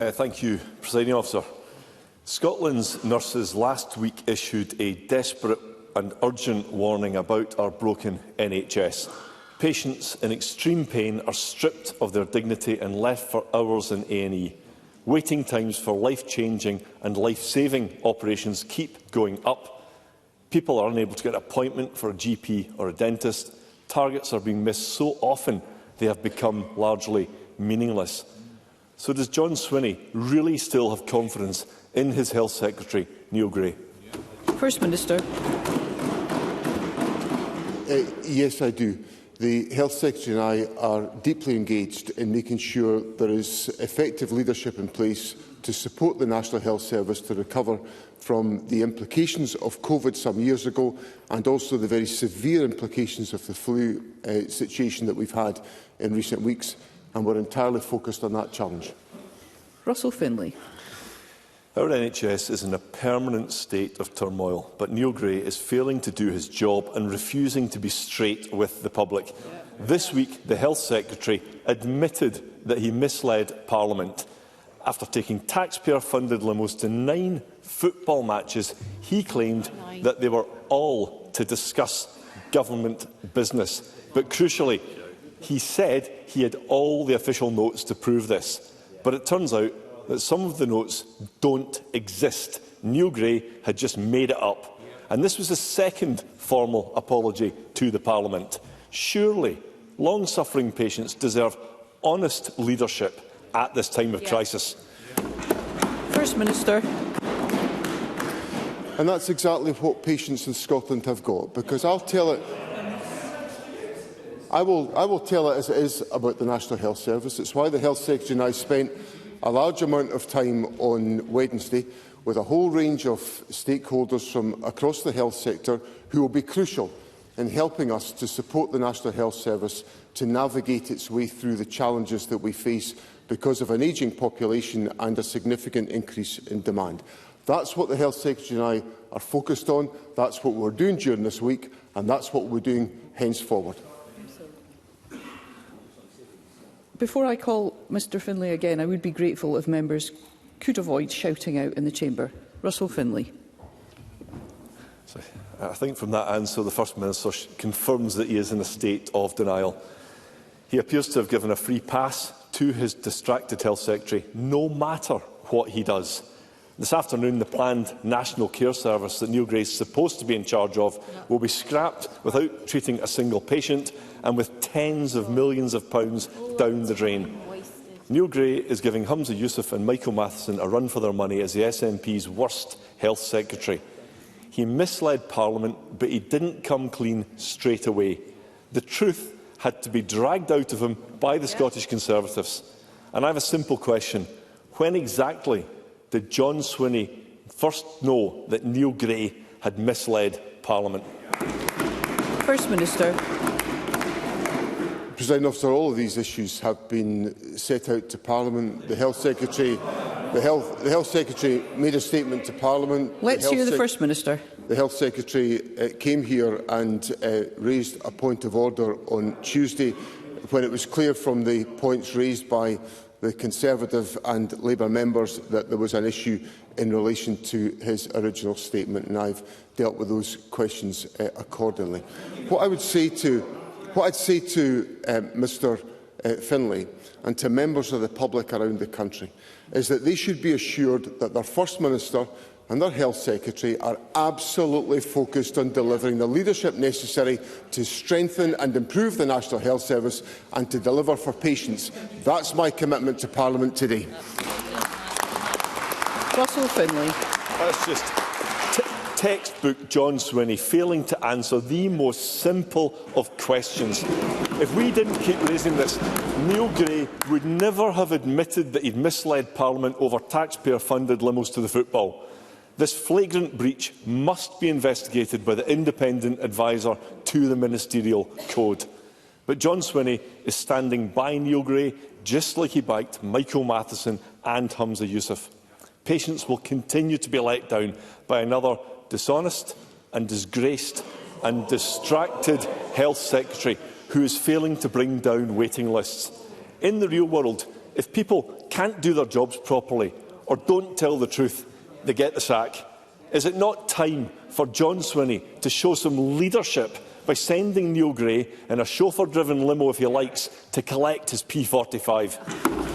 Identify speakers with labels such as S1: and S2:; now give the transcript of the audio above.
S1: Thank you, Presiding Officer. Scotland's nurses last week issued a desperate and urgent warning about our broken NHS. Patients in extreme pain are stripped of their dignity and left for hours in A&E. Waiting times for life-changing and life-saving operations keep going up. People are unable to get an appointment for a GP or a dentist. Targets are being missed so often they have become largely meaningless. So does John Swinney really still have confidence in his Health Secretary, Neil Gray?
S2: First Minister.
S3: Yes, I do. The Health Secretary and I are deeply engaged in making sure there is effective leadership in place to support the National Health Service to recover from the implications of COVID some years ago and also the very severe implications of the flu situation that we've had in recent weeks. And we're entirely focused on that challenge.
S2: Russell Findlay.
S1: Our NHS is in a permanent state of turmoil, but Neil Gray is failing to do his job and refusing to be straight with the public. This week, the Health Secretary admitted that he misled Parliament. After taking taxpayer-funded limos to 9 football matches, he claimed that they were all to discuss government business. But crucially, he said he had all the official notes to prove this. But it turns out that some of the notes don't exist. Neil Gray had just made it up. And this was the second formal apology to the Parliament. Surely, long-suffering patients deserve honest leadership at this time of crisis.
S2: First Minister.
S3: And that's exactly what patients in Scotland have got, because I'll tell it. I will tell it as it is about the National Health Service. It's why the Health Secretary and I spent a large amount of time on Wednesday with a whole range of stakeholders from across the health sector who will be crucial in helping us to support the National Health Service to navigate its way through the challenges that we face because of an ageing population and a significant increase in demand. That's what the Health Secretary and I are focused on, that's what we're doing during this week, and that's what we're doing henceforward.
S2: Before I call Mr Findlay again, I would be grateful if members could avoid shouting out in the chamber. Russell Findlay.
S1: I think from that answer, the First Minister confirms that he is in a state of denial. He appears to have given a free pass to his distracted Health Secretary, no matter what he does. This afternoon, the planned National Care Service that Neil Gray is supposed to be in charge of will be scrapped without treating a single patient and with tens of millions of pounds down the drain. Neil Gray is giving Humza Yousaf and Michael Matheson a run for their money as the SNP's worst Health Secretary. He misled Parliament, but he didn't come clean straight away. The truth had to be dragged out of him by the Scottish Conservatives. And I have a simple question. When exactly did John Swinney first know that Neil Gray had misled Parliament?
S2: First Minister.
S3: Presiding Officer, all of these issues have been set out to Parliament. The Health Secretary made a statement to Parliament.
S2: Let's hear the First Minister.
S3: The Health Secretary came here and raised a point of order on Tuesday when it was clear from the points raised by the Conservative and Labour members that there was an issue in relation to his original statement, and I've dealt with those questions accordingly. What I'd say to Mr Findlay and to members of the public around the country is that they should be assured that their First Minister and their Health Secretary are absolutely focused on delivering the leadership necessary to strengthen and improve the National Health Service and to deliver for patients. That's my commitment to Parliament today.
S2: Russell Findlay.
S1: That's just textbook John Swinney failing to answer the most simple of questions. If we didn't keep raising this, Neil Gray would never have admitted that he'd misled Parliament over taxpayer-funded limos to the football. This flagrant breach must be investigated by the independent adviser to the ministerial code. But John Swinney is standing by Neil Gray, just like he backed Michael Matheson and Humza Yousaf. Patients will continue to be let down by another dishonest and disgraced and distracted Health Secretary who is failing to bring down waiting lists. In the real world, If people can't do their jobs properly or don't tell the truth, they get the sack. Is it not time for John Swinney to show some leadership by sending Neil Gray in a chauffeur-driven limo, if he likes, to collect his P45?